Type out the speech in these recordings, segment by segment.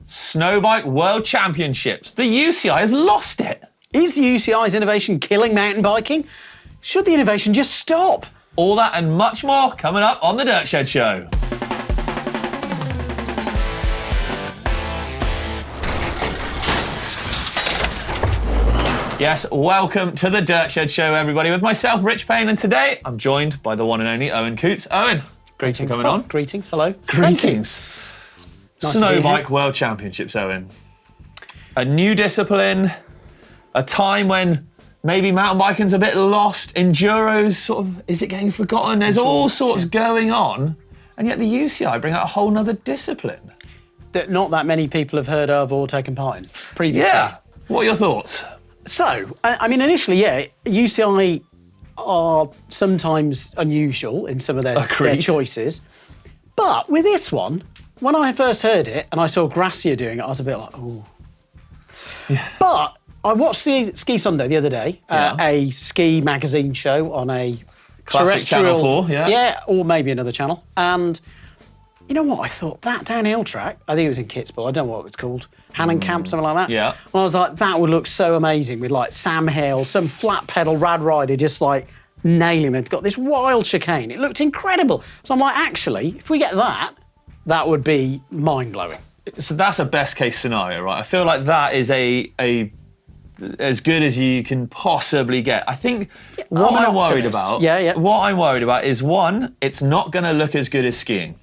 Snowbike World Championships. The UCI has lost it. Is the UCI's innovation killing mountain biking? Should the innovation just stop? All that and much more coming up on the Dirt Shed Show. Yes, welcome to the Dirt Shed Show, everybody, with myself, Rich Payne, and today I'm joined by the one and only Owen Coutts. Owen, Greetings. coming on. Greetings, hello. Greetings. Nice Snowbike World Championships, Owen. A new discipline, a time when maybe mountain biking's a bit lost, enduro's sort of, is it getting forgotten? There's all sorts going on, and yet the UCI bring out a whole nother discipline. That not that many people have heard of or taken part in previously. Yeah. What are your thoughts? So, I mean, initially, yeah, UCI are sometimes unusual in some of their choices. But with this one, when I first heard it and I saw Gracia doing it, I was a bit like, oh. Yeah. But I watched the Ski Sunday the other day, a ski magazine show on a Classic terrestrial... Channel 4, yeah. Yeah, or maybe another channel. And you know what? I thought that downhill track, I think it was in Kitzbühel, I don't know what it's called, Hannon Camp, something like that. Yeah. And I was like, that would look so amazing with like Sam Hill, some flat pedal rad rider just like nailing it. Got this wild chicane. It looked incredible. So I'm like, actually, if we get that, that would be mind-blowing. So that's a best case scenario, right? I feel like that is a as good as you can possibly get. I think what I'm worried about, what I'm worried about is, one, it's not going to look as good as skiing.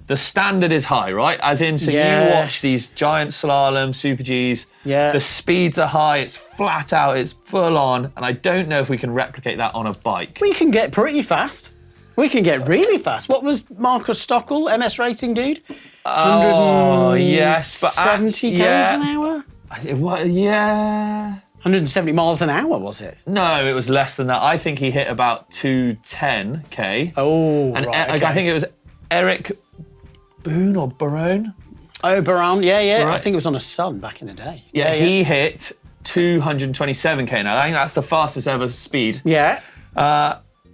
The standard is high, right? As in, so you watch these giant slalom, Super Gs, the speeds are high, it's flat out, it's full on, and I don't know if we can replicate that on a bike. We can get pretty fast. We can get really fast. What was Marcus Stockel, MS Racing dude? Oh, yes, but 70 k's an hour? 170 miles an hour, was it? No, it was less than that. I think he hit about 210k. Oh, and right, okay. I think it was Eric Boone or Barone? Oh, Barone, yeah. Right. I think it was on a Sun back in the day. Yeah, he hit 227k now. I think that's the fastest ever speed. Yeah.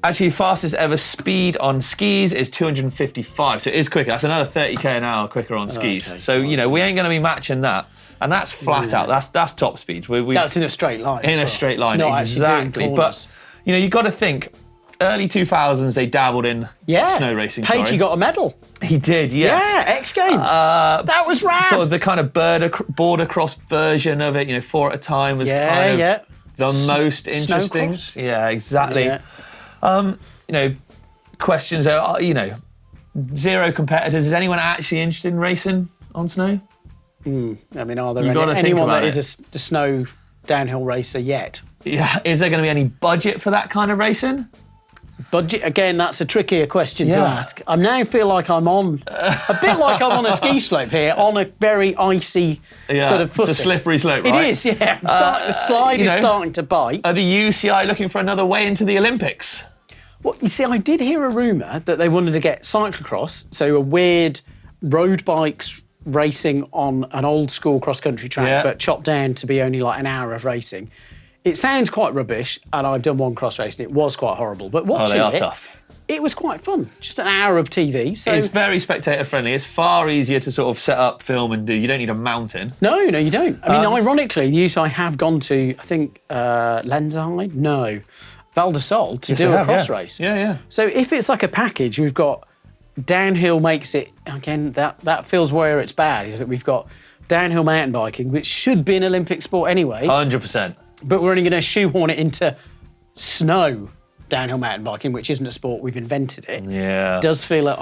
Actually, fastest ever speed on skis is 255, so it is quicker. That's another 30k an hour quicker on skis. Okay. So, you know, we ain't going to be matching that. And that's flat out. That's top speed. That's in a straight line. In a straight line, Not exactly. But, you know, you've got to think, early 2000s, they dabbled in snow racing. Pagey got a medal. He did, yes. Yeah, X Games. That was rad. Sort of the kind of border cross version of it, you know, 4 at a time was kind of the most interesting. Yeah, exactly. Yeah. You know, questions are, you know, 0 competitors. Is anyone actually interested in racing on snow? I mean, are there anyone that is a snow downhill racer yet? Yeah, is there going to be any budget for that kind of racing? Budget, again, that's a trickier question to ask. I now feel like I'm on, a bit like I'm on a ski slope here, on a very icy sort of footing. It's a slippery slope, right? It is, yeah. The slide is starting to bite. Are the UCI looking for another way into the Olympics? Well, you see, I did hear a rumour that they wanted to get cyclocross, so a weird road bikes racing on an old school cross-country track, but chopped down to be only like an hour of racing. It sounds quite rubbish, and I've done one cross race, and it was quite horrible. But watching tough. It was quite fun. Just an hour of TV. So it's very spectator friendly. It's far easier to sort of set up, film, and do. You don't need a mountain. No, you don't. I mean, ironically, the UCI have gone to, I think, Lenzheide? No, Val d'Isole to do a cross race. Yeah. So if it's like a package, we've got downhill makes it, again, that feels where it's bad, is that we've got downhill mountain biking, which should be an Olympic sport anyway. 100%. But we're only going to shoehorn it into snow downhill mountain biking, which isn't a sport, we've invented it. Yeah. It does feel like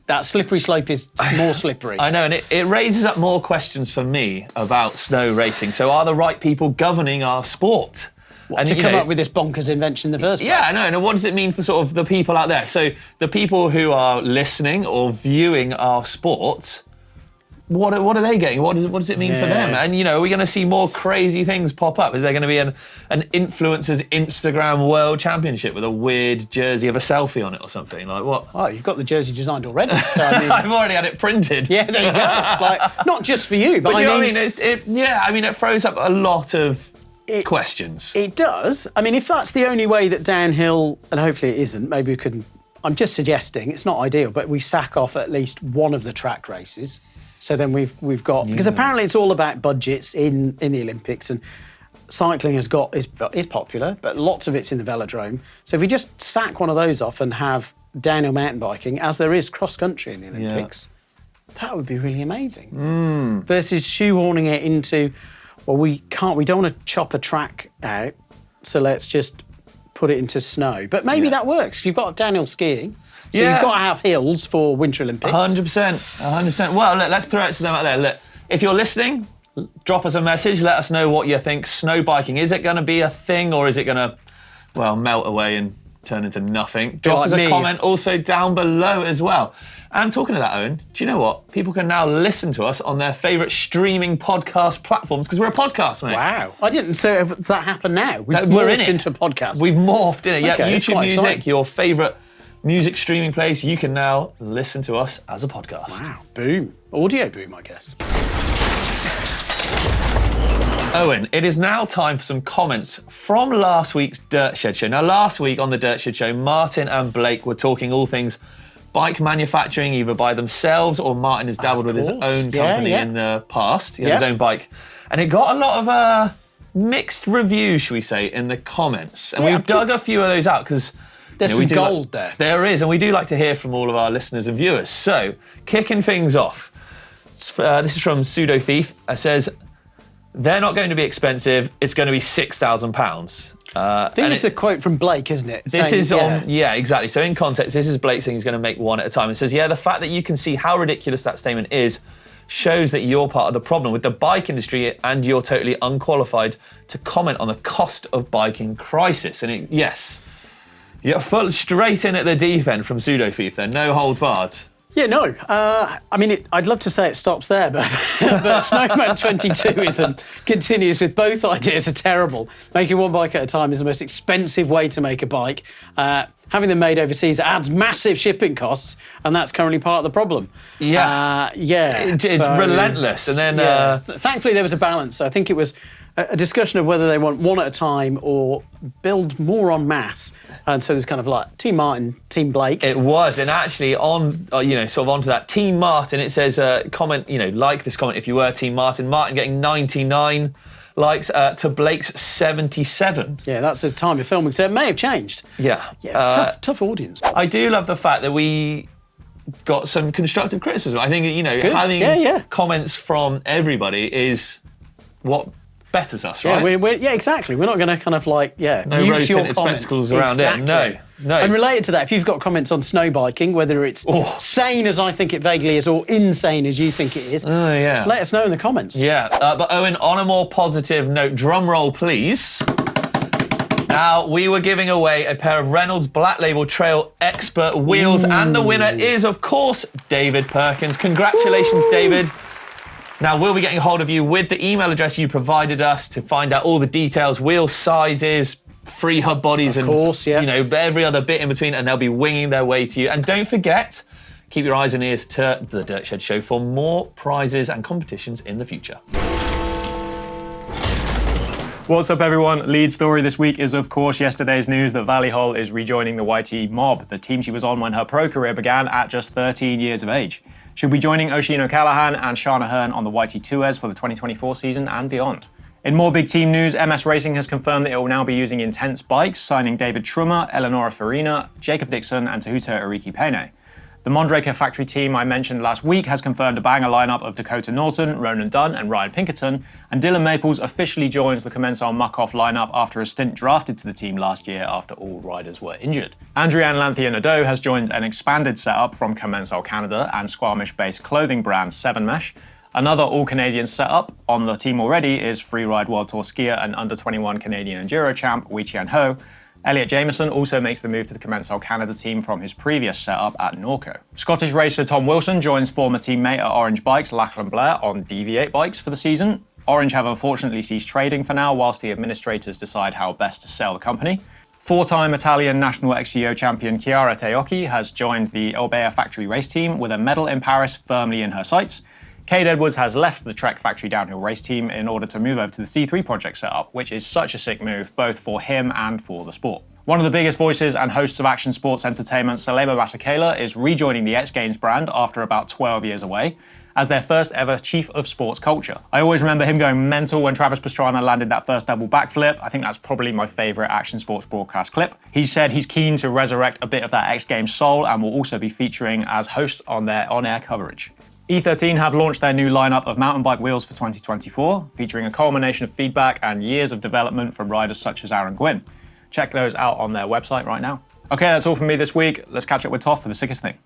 that slippery slope is more slippery. I know, and it raises up more questions for me about snow racing. So are the right people governing our sport? To come up with this bonkers invention in the first place. Yeah, I know. And what does it mean for sort of the people out there? So the people who are listening or viewing our sport, what are they getting? What does it mean for them? And, you know, are we going to see more crazy things pop up? Is there going to be an influencers Instagram World Championship with a weird jersey of a selfie on it or something? Like what? Oh, you've got the jersey designed already. So I mean, I've already had it printed. Yeah, there you go. Like, not just for you, but you know what I mean? It throws up a lot of questions. It does. I mean, if that's the only way that downhill, and hopefully it isn't, maybe we could, I'm just suggesting, it's not ideal, but we sack off at least one of the track races. So then we've got, because apparently it's all about budgets in the Olympics, and cycling is popular, but lots of it's in the velodrome. So if we just sack one of those off and have downhill mountain biking, as there is cross country in the Olympics, that would be really amazing. Versus shoehorning it into, well, we don't want to chop a track out, so let's just put it into snow. But maybe that works. You've got downhill skiing. So you've got to have hills for Winter Olympics. 100%. Well, look, let's throw it to them out there. Look, if you're listening, drop us a message. Let us know what you think. Snow biking, is it going to be a thing, or is it going to, well, melt away and turn into nothing? Drop us a comment also down below as well. And talking of that, Owen, do you know what? People can now listen to us on their favourite streaming podcast platforms, because we're a podcast, mate. Wow. I didn't. So does that happen now? We're in it. Into a podcast. We've morphed in it. Okay, YouTube Music, exciting. Your favourite music streaming place, you can now listen to us as a podcast. Wow, boom. Audio boom, I guess. Owen, it is now time for some comments from last week's Dirt Shed Show. Now, last week on the Dirt Shed Show, Martin and Blake were talking all things bike manufacturing, either by themselves or Martin has dabbled with his own company in the past. He had his own bike. And it got a lot of mixed reviews, should we say, in the comments. And we've dug a few of those out because there's some gold there. There is, and we do like to hear from all of our listeners and viewers. So, kicking things off, this is from Pseudo Thief. It says, they're not going to be expensive. It's going to be £6,000. I think it's a quote from Blake, isn't it? This is exactly. So in context, this is Blake saying he's going to make one at a time. It says, the fact that you can see how ridiculous that statement is shows that you're part of the problem with the bike industry, and you're totally unqualified to comment on the cost of biking crisis. And full straight in at the deep end from Pseudo Thief there, no holds barred. Yeah, no. I mean, I'd love to say it stops there, but Snowman 22 continues with both ideas are terrible. Making one bike at a time is the most expensive way to make a bike. Having them made overseas adds massive shipping costs, and that's currently part of the problem. It's relentless. And then, thankfully, there was a balance. So I think it was a discussion of whether they want one at a time or build more en masse. And so it was kind of like Team Martin, Team Blake. It was, and actually sort of onto that, Team Martin, it says, comment, like this comment if you were Team Martin. Martin getting 99 likes to Blake's 77. Yeah, that's the time of filming, so it may have changed. Tough audience. I do love the fact that we got some constructive criticism. I think, having comments from everybody is what betters us, right? Exactly. We're not going to kind of no rose-tinted spectacles around it. No. And related to that, if you've got comments on snow biking, whether it's sane as I think it vaguely is or insane as you think it is, let us know in the comments. But Owen, on a more positive note, drum roll please. Now, we were giving away a pair of Reynolds Black Label Trail Expert wheels, and the winner is, of course, David Perkins. Congratulations, David. Now, we'll be getting a hold of you with the email address you provided us to find out all the details, wheel sizes, free hub bodies, every other bit in between, and they'll be winging their way to you. And don't forget, keep your eyes and ears to the Dirt Shed Show for more prizes and competitions in the future. What's up, everyone? Lead story this week is, of course, yesterday's news that Valley Hull is rejoining the YT Mob, the team she was on when her pro career began at just 13 years of age. She'll be joining Oisin O'Callaghan and Shana Hearn on the YT Tours for the 2024 season and beyond. In more big team news, MS Racing has confirmed that it will now be using Intense bikes, signing David Trummer, Eleonora Farina, Jacob Dixon and Tahuta Ariki Payne. The Mondraker factory team I mentioned last week has confirmed a banger lineup of Dakota Norton, Ronan Dunn and Ryan Pinkerton, and Dylan Maples officially joins the Commencal Muck-Off lineup after a stint drafted to the team last year after all riders were injured. Andrian Lanthia Nadeau has joined an expanded setup from Commencal Canada and Squamish-based clothing brand 7Mesh. Another all-Canadian setup on the team already is Freeride World Tour skier and under-21 Canadian Enduro champ Wei Qian Ho. Elliot Jameson also makes the move to the Commencal Canada team from his previous setup at Norco. Scottish racer Tom Wilson joins former teammate at Orange Bikes Lachlan Blair on DV8 bikes for the season. Orange have unfortunately ceased trading for now whilst the administrators decide how best to sell the company. Four-time Italian national XCO champion Chiara Teocchi has joined the Orbea factory race team with a medal in Paris firmly in her sights. Cade Edwards has left the Trek Factory downhill race team in order to move over to the C3 project setup, which is such a sick move, both for him and for the sport. One of the biggest voices and hosts of action sports entertainment, Salema Masekela, is rejoining the X Games brand after about 12 years away. as their first ever Chief of Sports Culture. I always remember him going mental when Travis Pastrana landed that first double backflip. I think that's probably my favourite action sports broadcast clip. He said he's keen to resurrect a bit of that X Games soul and will also be featuring as host on their on-air coverage. E13 have launched their new lineup of mountain bike wheels for 2024, featuring a culmination of feedback and years of development from riders such as Aaron Gwynn. Check those out on their website right now. Okay, that's all from me this week. Let's catch up with Toff for the sickest thing.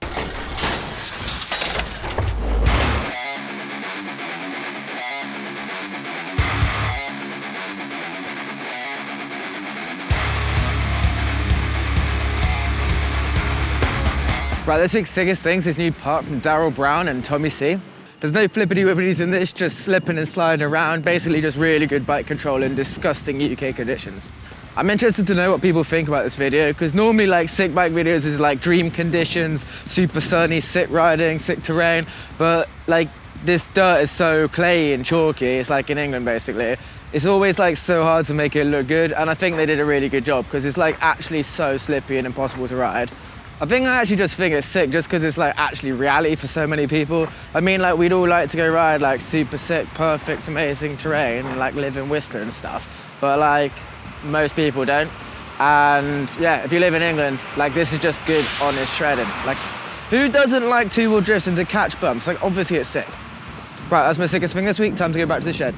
Right, this week's sickest things is new part from Daryl Brown and Tommy C. There's no flippity-whippities in this, just slipping and sliding around, basically just really good bike control in disgusting UK conditions. I'm interested to know what people think about this video, because normally like sick bike videos is like dream conditions, super sunny, sick riding, sick terrain, but like this dirt is so clayey and chalky, it's like in England basically. It's always like so hard to make it look good, and I think they did a really good job because it's like actually so slippy and impossible to ride. I actually just think it's sick just because it's like actually reality for so many people. I mean, like we'd all like to go ride like super sick, perfect, amazing terrain and like live in Worcester and stuff, but like most people don't. And yeah, if you live in England, like this is just good, honest shredding. Like who doesn't like two-wheel drifts and to catch bumps? Like obviously it's sick. Right, that's my sickest thing this week. Time to go back to the shed.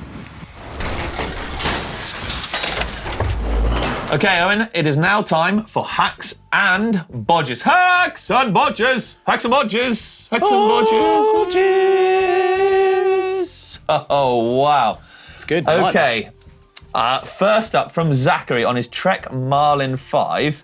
Okay, Owen, it is now time for Hacks and Bodges. Hacks and Bodges! Hacks and Bodges! Hacks and Bodges! Oh, wow. It's good. Okay, first up from Zachary on his Trek Marlin 5.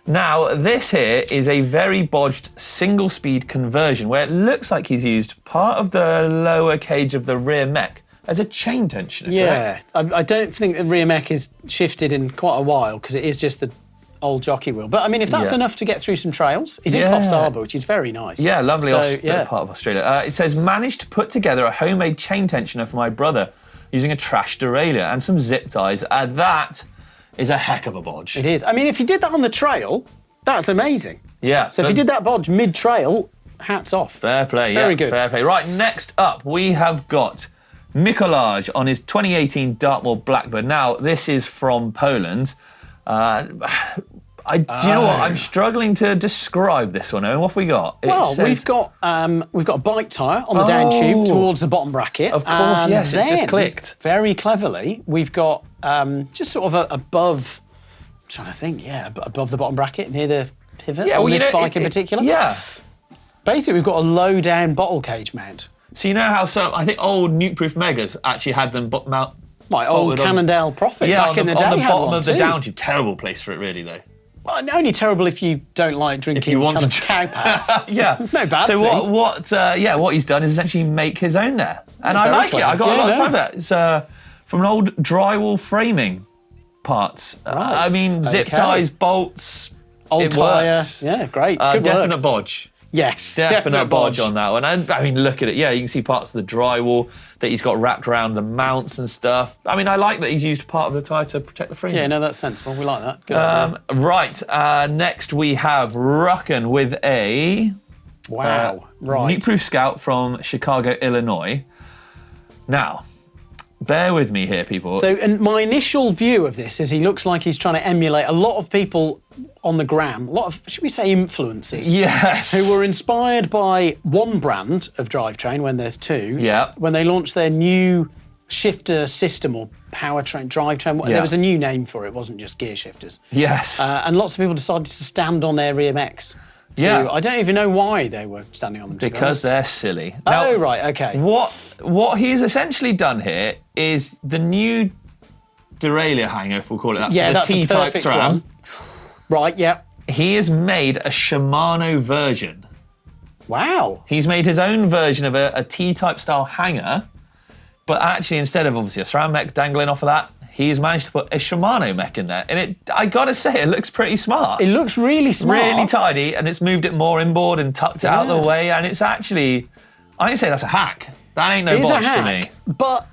Now, this here is a very bodged single-speed conversion where it looks like he's used part of the lower cage of the rear mech as a chain tensioner, yeah, correct? I don't think the rear mech is shifted in quite a while because it is just the old jockey wheel. But I mean, if that's enough to get through some trails, he's in Coffs Harbour, which is very nice. Yeah, lovely part of Australia. It says, managed to put together a homemade chain tensioner for my brother using a trash derailleur and some zip ties. That is a heck of a bodge. It is. I mean, if you did that on the trail, that's amazing. Yeah. So if you did that bodge mid-trail, hats off. Fair play, Very good. Fair play. Right, next up, we have got Mikolaj on his 2018 Dartmoor Blackbird. Now, this is from Poland. Do you know what? I'm struggling to describe this one. Owen, what have we got? We've got a bike tyre on the down tube towards the bottom bracket. Of course, yes, it's just clicked. Very cleverly, we've got just sort of above, I'm trying to think, above the bottom bracket near the pivot on this bike in particular. Yeah. Basically, we've got a low-down bottle cage mount. So you know how I think old nuke-proof Megas actually had them mount. My old Cannondale Prophet back in the day on the had bottom one of the too. down tube. Terrible place for it, really, though. Well, only terrible if you don't like drinking if you want kind of cow pads. Yeah. No bad so thing. what he's done is essentially make his own there. And I like it. I got a lot of time for that. It's from an old drywall framing parts. Right. I mean, zip ties, bolts. Old tyre. Yeah, great. Good definite work. bodge. Yes, definite bodge on that one. And I mean, look at it. Yeah, you can see parts of the drywall that he's got wrapped around the mounts and stuff. I mean, I like that he's used part of the tyre to protect the frame. Yeah, no, that's sensible. We like that. Good idea. Right. Next we have Rucken with a nuke-proof Scout from Chicago, Illinois. Now, bear with me here, people. So, and my initial view of this is he looks like he's trying to emulate a lot of people on the gram, a lot of, should we say, influencers. Yes. Who were inspired by one brand of drivetrain when there's two. Yeah. When they launched their new shifter system or powertrain, drivetrain, there was a new name for it, it wasn't just gear shifters. Yes. And lots of people decided to stand on their rear mechs. I don't even know why they were standing on them. Because they're silly. Now, right, okay. What he's essentially done here is the new derailleur hanger, if we'll call it that, yeah, for the that's T-type a perfect SRAM. one. Right, yeah. He has made a Shimano version. Wow. He's made his own version of a T-type style hanger, but actually instead of obviously a SRAM mech dangling off of that, he's managed to put a Shimano mech in there. And I gotta say, it looks pretty smart. It looks really smart. Really tidy, and it's moved it more inboard and tucked it out of the way, and it's actually, I can say that's a hack. That ain't no bodge to me. But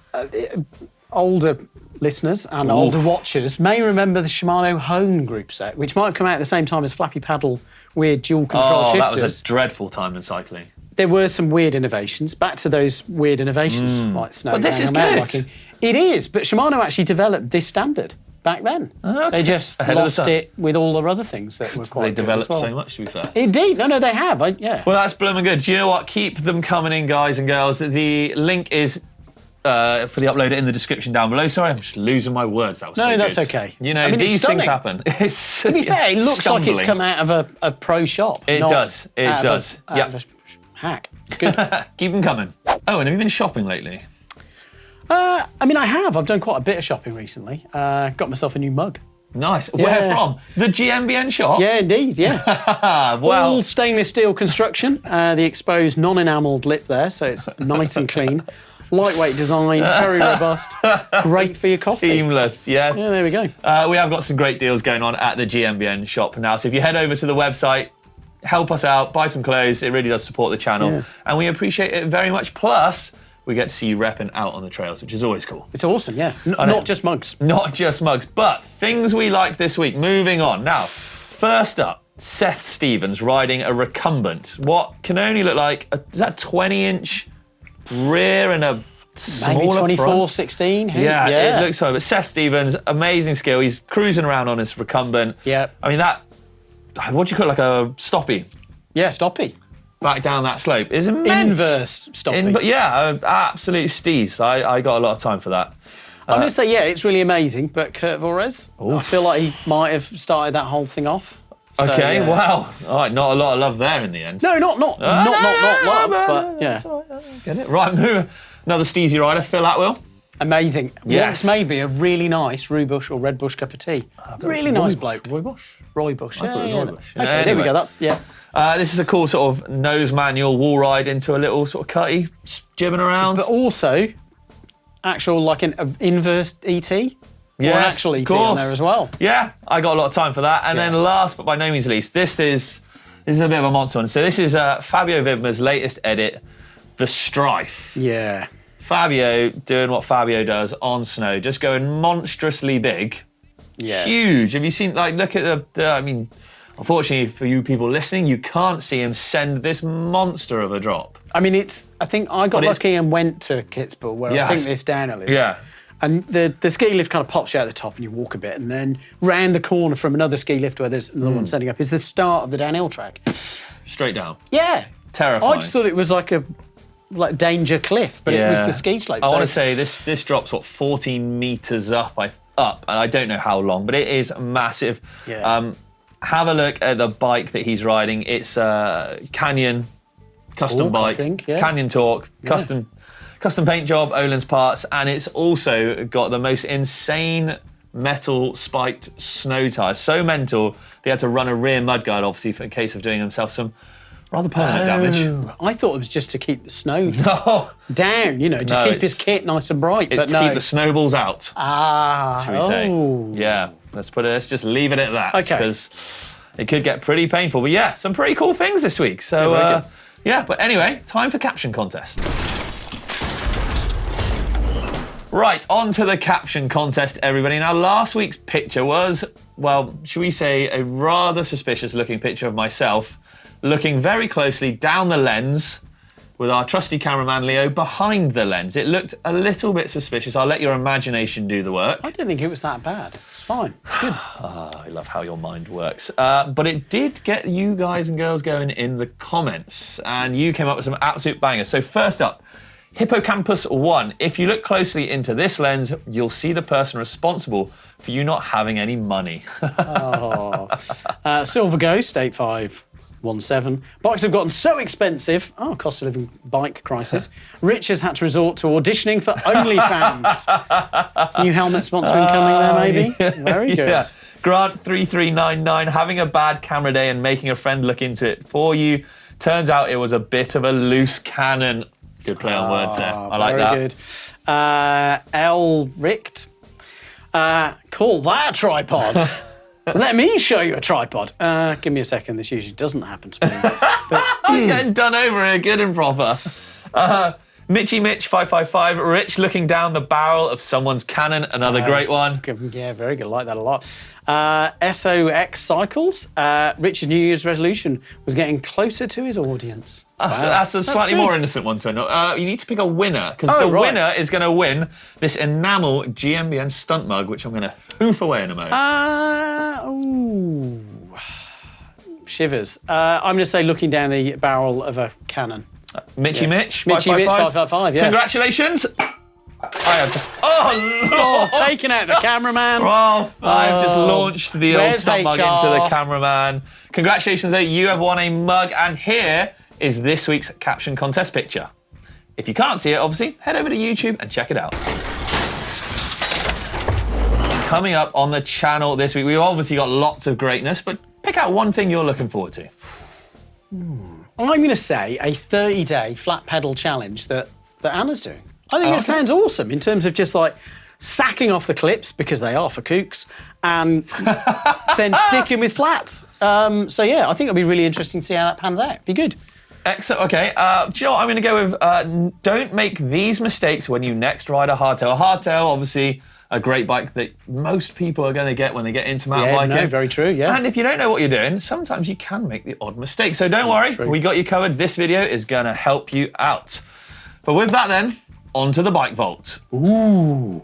older listeners and older watchers may remember the Shimano Hone group set, which might have come out at the same time as Flappy Paddle weird dual control shifters. That was a dreadful time in cycling. there were some weird innovations. Back to those weird innovations, like snow. But this is good. It is, but Shimano actually developed this standard back then. Okay. They just lost it with all the other things that were quite They developed good as well. so much, to be fair. Indeed. No, they have. Yeah. Well, that's blooming good. Do you know what? Keep them coming in, guys and girls. The link is for the uploader in the description down below. Sorry, I'm just losing my words. That was so that's good. okay. You know, these things happen. To be fair, it looks like it's come out of a pro shop. It does. It does. Yeah. Hack. Good. Keep them coming. Oh, and have you been shopping lately? I mean, I have. I've done quite a bit of shopping recently. Got myself a new mug. Nice. Where from? The GMBN shop? Yeah, indeed, yeah. All stainless steel construction. The exposed non-enamelled lip there, so it's nice and clean. Lightweight design, very robust. Great for your coffee. Seamless, yes. Yeah, there we go. We have got some great deals going on at the GMBN shop now. So if you head over to the website, help us out, buy some clothes. It really does support the channel. Yeah. And we appreciate it very much. Plus, we get to see you repping out on the trails, which is always cool. It's awesome, yeah. Not just mugs. Not just mugs, but things we liked this week. Moving on. Now, first up, Seth Stevens riding a recumbent. What can only look like, is that 20-inch rear and a smaller Maybe 24, front? 16. Yeah, it looks so. But Seth Stevens, amazing skill. He's cruising around on his recumbent. Yeah. I mean, what do you call it, like a stoppie? Yeah, stoppie. Back down that slope is immense. Inverse stoppie. Absolute steez. I got a lot of time for that. I'm going to say, yeah, it's really amazing, but Kurt Vorez, I feel like he might have started that whole thing off. So, Okay, yeah. Wow. All right, not a lot of love there in the end. No, not love, but yeah. Get it? Right, another steezy rider, Phil Atwill. Amazing. Yes. Once maybe a really nice Rue Bush or Red Bush cup of tea. Really nice bloke. Roy Bush? Roy Bush. I thought it was Roy Bush. Okay, Yeah, there we anyway. go. This is a cool sort of nose manual wall ride into a little sort of cutty, jibbing around. But also, actual like an inverse ET. Or an actual ET on there as well. Yeah, I got a lot of time for that. And then last but by no means least, this is a bit of a monster one. So this is Fabio Wibmer's latest edit, the Streif. Yeah. Fabio doing what Fabio does on snow, just going monstrously big. Yeah. Huge. Have you seen, like, look at I mean, unfortunately for you people listening, you can't see him send this monster of a drop. I mean, I think I got lucky and went to Kitzbühel, where I think this downhill is. Yeah. And the ski lift kind of pops you out the top and you walk a bit, and then round the corner from another ski lift where there's another one setting up is the start of the downhill track. Straight down. Yeah. Terrifying. I just thought it was like a danger cliff, but it was the ski slope. I want to say this drops 14 meters up, and I don't know how long, but it is massive. Yeah. Have a look at the bike that he's riding. It's a Canyon custom Torque, I bike, think, yeah. Canyon Torque, custom paint job, Olin's parts, and it's also got the most insane metal spiked snow tyres. So mental, they had to run a rear mudguard, obviously, in case of doing themselves some rather permanent damage. I thought it was just to keep the snow No, down, to keep his kit nice and bright. it's but to keep the snowballs out. Should we say? Yeah, let's just leave it at that. Okay. Because it could get pretty painful. But yeah, some pretty cool things this week. So but anyway, time for Caption Contest. Right, on to the Caption Contest, everybody. Now, last week's picture was, well, should we say, a rather suspicious looking picture of myself looking very closely down the lens with our trusty cameraman Leo behind the lens. It looked a little bit suspicious. I'll let your imagination do the work. I don't think it was that bad. It's fine. Good. I love how your mind works. But it did get you guys and girls going in the comments, and you came up with some absolute bangers. So first up, Hippocampus 1. If you look closely into this lens, you'll see the person responsible for you not having any money. Silver Ghost, 8517. Bikes have gotten so expensive. Cost of living bike crisis. Rich has had to resort to auditioning for OnlyFans. New helmet sponsoring coming there, maybe? Yeah. Very good. Yeah. Grant3399, having a bad camera day and making a friend look into it for you. Turns out it was a bit of a loose cannon. Good play on words there. I like that. Very good. L. Richt. Call that a tripod. Let me show you a tripod. Give me a second. This usually doesn't happen to me. But, Getting done over here, good and proper. Mitchy Mitch 555, Rich looking down the barrel of someone's cannon, another great one. Yeah, very good. I like that a lot. SOX Cycles, Rich's New Year's resolution was getting closer to his audience. Wow. So that's a slightly more innocent one to end on. You need to pick a winner, because the winner is going to win this enamel GMBN stunt mug, which I'm going to hoof away in a moment. Shivers. I'm going to say looking down the barrel of a cannon. Mitchy Mitch 555. Yeah. Congratulations. I have just... Oh, Lord. Taking out the cameraman. Rolf, I've just launched the old stunt mug into the cameraman. Congratulations, you have won a mug, and here is this week's Caption Contest picture. If you can't see it, obviously, head over to YouTube and check it out. Coming up on the channel this week, we've obviously got lots of greatness, but pick out one thing you're looking forward to. I'm going to say a 30-day flat pedal challenge that Anna's doing. I think it sounds awesome in terms of just like sacking off the clips, because they are for kooks, and then sticking with flats. So yeah, I think it'll be really interesting to see how that pans out. Be good. Excellent. Okay. Do you know what I'm going to go with? Don't make these mistakes when you next ride a hardtail. A hardtail, obviously, a great bike that most people are going to get when they get into mountain biking. No, very true, yeah. And if you don't know what you're doing, sometimes you can make the odd mistake. So don't worry, we got you covered. This video is going to help you out. But with that then, on to the bike vault. Ooh.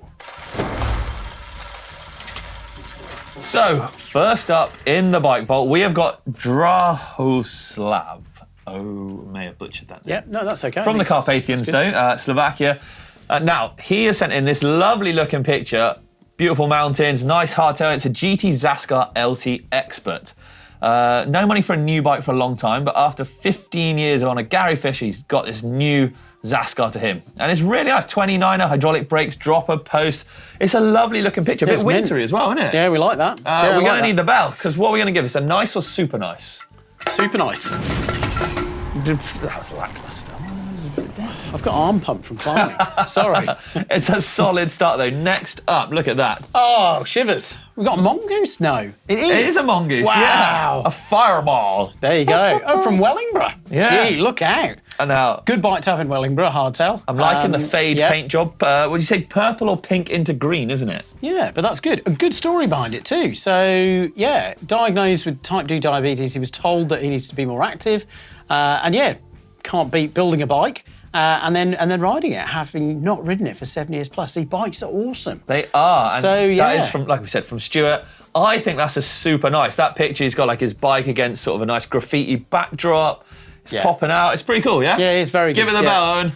So, first up in the bike vault, we have got Drahoslav. Oh, may have butchered that name. Yeah, no, that's okay. From the Carpathians, though, Slovakia. Now, he has sent in this lovely looking picture. Beautiful mountains, nice hardtail. It's a GT Zaskar LT Expert. No money for a new bike for a long time, but after 15 years on a Gary Fisher, he's got this new Zaskar to him. And it's really nice. 29er, hydraulic brakes, dropper, post. It's a lovely looking picture. A bit wintry as well, isn't it? Yeah, we like that. We're going to need the bell, because what are we going to give this? A nice or super nice? Super nice. That was lackluster. I've got arm pump from climbing. Sorry. It's a solid start, though. Next up, look at that. Oh, shivers. We've got a mongoose? No. It is. It is a mongoose, wow. Yeah. A fireball. There you go. Oh, from Wellingborough. Yeah. Gee, look out. And now, good bike to have in Wellingborough, hardtail. I'm liking the fade paint job. Would you say purple or pink into green, isn't it? Yeah, but that's good. A good story behind it too. So, yeah, diagnosed with type 2 diabetes, he was told that he needs to be more active. And yeah, can't beat building a bike. And then riding it, having not ridden it for 7 years plus. See, bikes are awesome. They are. And so, yeah. That is from, like we said, from Stuart. I think that's a super nice. That picture, he's got like his bike against sort of a nice graffiti backdrop. It's popping out. It's pretty cool, yeah? Yeah, it's very good. Give it the bell, Owen.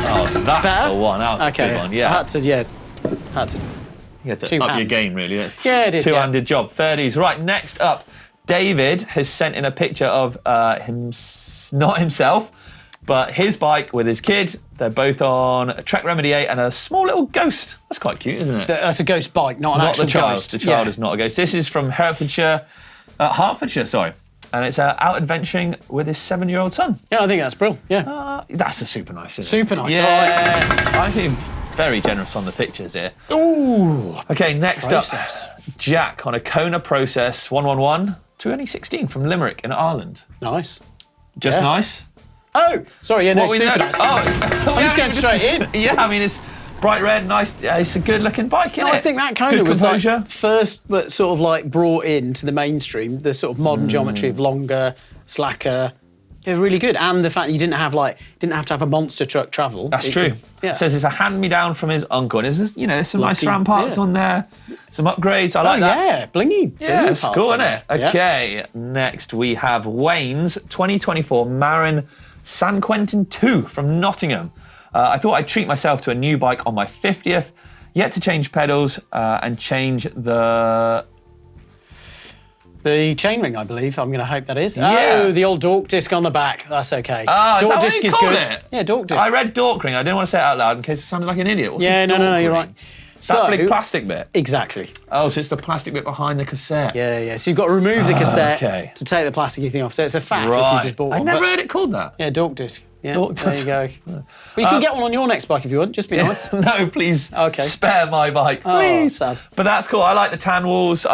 Oh, that's the one. That was a good one, yeah. I had to. You had to up your game, really. Yeah, I did. Two-handed job. 30s. Right, next up, David has sent in a picture of not himself, but his bike with his kid. They're both on a Trek Remedy 8 and a small little Ghost. That's quite cute, isn't it? That's a ghost bike, not an actual the child. ghost. The child is not a ghost. This is from Hertfordshire, sorry. And it's out adventuring with his 7-year-old son. Yeah, I think that's brilliant. Yeah. That's a super nice, isn't it? Super nice. Yeah. I think very generous on the pictures here. Ooh. Okay, next up, Jack on a Kona Process 111 2016 from Limerick in Ireland. Nice. Just nice? Oh, sorry, yeah, no, super nice. Oh, I'm just going straight in. Yeah, I mean, it's bright red, nice. It's a good-looking bike, isn't it? I think that Kona was like first, but sort of like brought into the mainstream the sort of modern geometry of longer, slacker. Yeah, really good, and the fact that you didn't have to have a monster truck travel. That's true. It says it's a hand-me-down from his uncle, and there's some nice RAM parts on there, some upgrades. I like that. Yeah, blingy. Yeah, it's cool, isn't it? Okay, next we have Wayne's 2024 Marin San Quentin 2 from Nottingham. I thought I'd treat myself to a new bike on my 50th. Yet to change pedals and change the chainring, I believe. I'm going to hope that is. Yeah. Oh, the old dork disc on the back. That's okay. Oh, dork is that what you call it? Yeah, dork disc. I read dork ring. I didn't want to say it out loud in case it sounded like an idiot. What's no, you're right. That big plastic bit? Exactly. Oh, so it's the plastic bit behind the cassette. Yeah. So you've got to remove the cassette to take the plasticky thing off. So it's a faff if you just bought one. I never heard it called that. Yeah, dork disc. Yeah, there you go. Well, you can get one on your next bike if you want. Just be nice. No, please. Okay. Spare my bike, please. Oh, sad. But that's cool. I like the tan walls. Do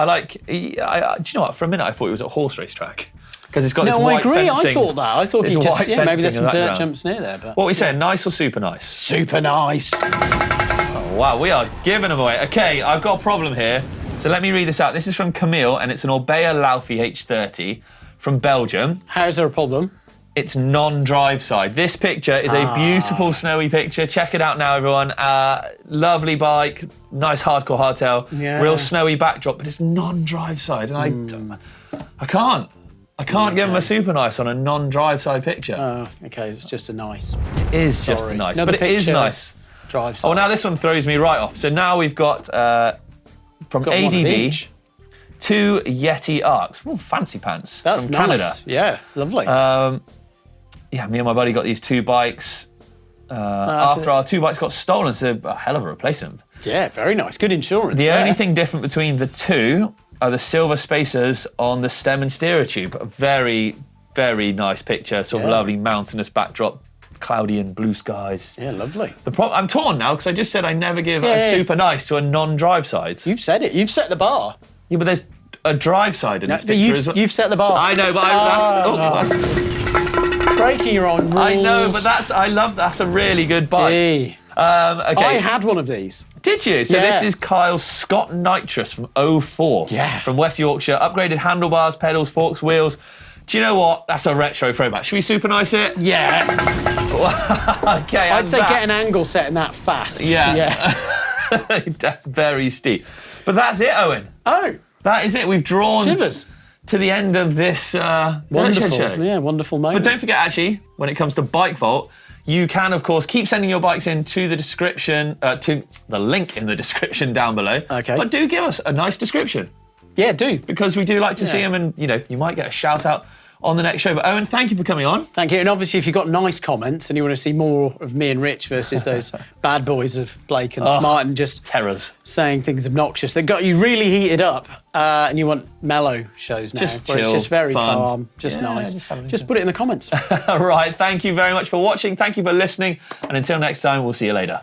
you know what? For a minute, I thought it was a horse race track. because it's got this white fencing. No, I agree. I thought that. I thought There's he just, white maybe there's fencing some in the dirt background. jumps near there. But What are we saying, nice or super nice? super nice. Oh, wow, we are giving them away. Okay, I've got a problem here. So let me read this out. This is from Camille, and it's an Orbea Laufey H30 from Belgium. How is there a problem? It's non-drive side. This picture is a beautiful snowy picture. Check it out now, everyone. Lovely bike, nice hardcore hardtail, real snowy backdrop, but it's non-drive side, and I can't give them a super nice on a non-drive side picture. Oh, okay, it's just a nice. It is just a nice, Another but it is picture, nice. Drive side. Oh, now this one throws me right off. So now we've got from Got one of ADV. each. 2 Yeti Arcs. Ooh, fancy pants. That's from nice. Canada. Yeah, lovely. Yeah, me and my buddy got these 2 bikes after our 2 bikes got stolen, so a hell of a replacement. Yeah, very nice. Good insurance. The only thing different between the 2 are the silver spacers on the stem and steerer tube. A very, very nice picture, sort of lovely mountainous backdrop, cloudy and blue skies. Yeah, lovely. I'm torn now because I just said I never give a super nice to a non-drive side. You've said it. You've set the bar. Yeah, but there's a drive side in this picture as well. You've set the bar. I know, but breaking your own rules. I know, but that's a really good bike. Gee. Okay. I had one of these. Did you? So this is Kyle's Scott Nitrous from 04. Yeah. From West Yorkshire. Upgraded handlebars, pedals, forks, wheels. Do you know what? That's a retro throwback. Should we super nice it? Yeah. Okay, I'd say get an angle setting that fast. Yeah. Very steep. But that's it, Owen. Oh. That is it. We've drawn Shivers. to the end of this Dirt Shed show. Yeah, wonderful moment. But don't forget, actually, when it comes to Bike Vault, you can, of course, keep sending your bikes in to the description, to the link in the description down below. Okay. But do give us a nice description. Yeah, do. Because we do like to see them, and, you might get a shout out on the next show. But Owen, thank you for coming on. Thank you. And obviously, if you've got nice comments and you want to see more of me and Rich versus those bad boys of Blake and Martin just terrors saying things obnoxious that got you really heated up, and you want mellow shows now, just where chill, it's just very fun. calm, just nice. Just put it in the comments. All right. Thank you very much for watching. Thank you for listening. And until next time, we'll see you later.